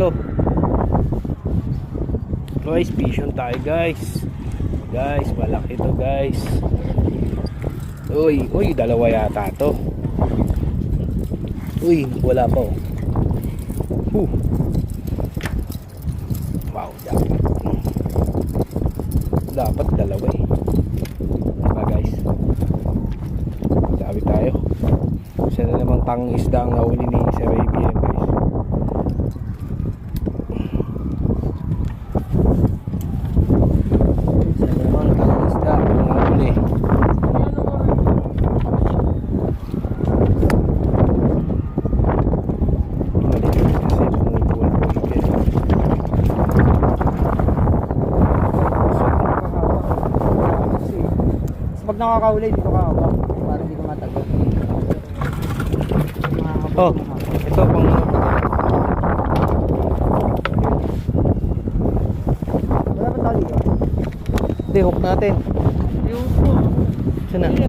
to. Guys, vision tayo guys. Guys, malaki to guys. Uy, uy, dalawa yata to. Uy, wala pa oh. Wow, dapat dalawa eh. Diba guys? Sabi tayo. Isa na namang tang isda ang nahuli ni Sir ABM guys. Isa na namang tang isda ang nahuli. Pag nakakaulay, dito ka hawak para hindi ka matagal. Oh, ito pang Wala ba tali ka? hindi, hook natin. Yung po. Saan na?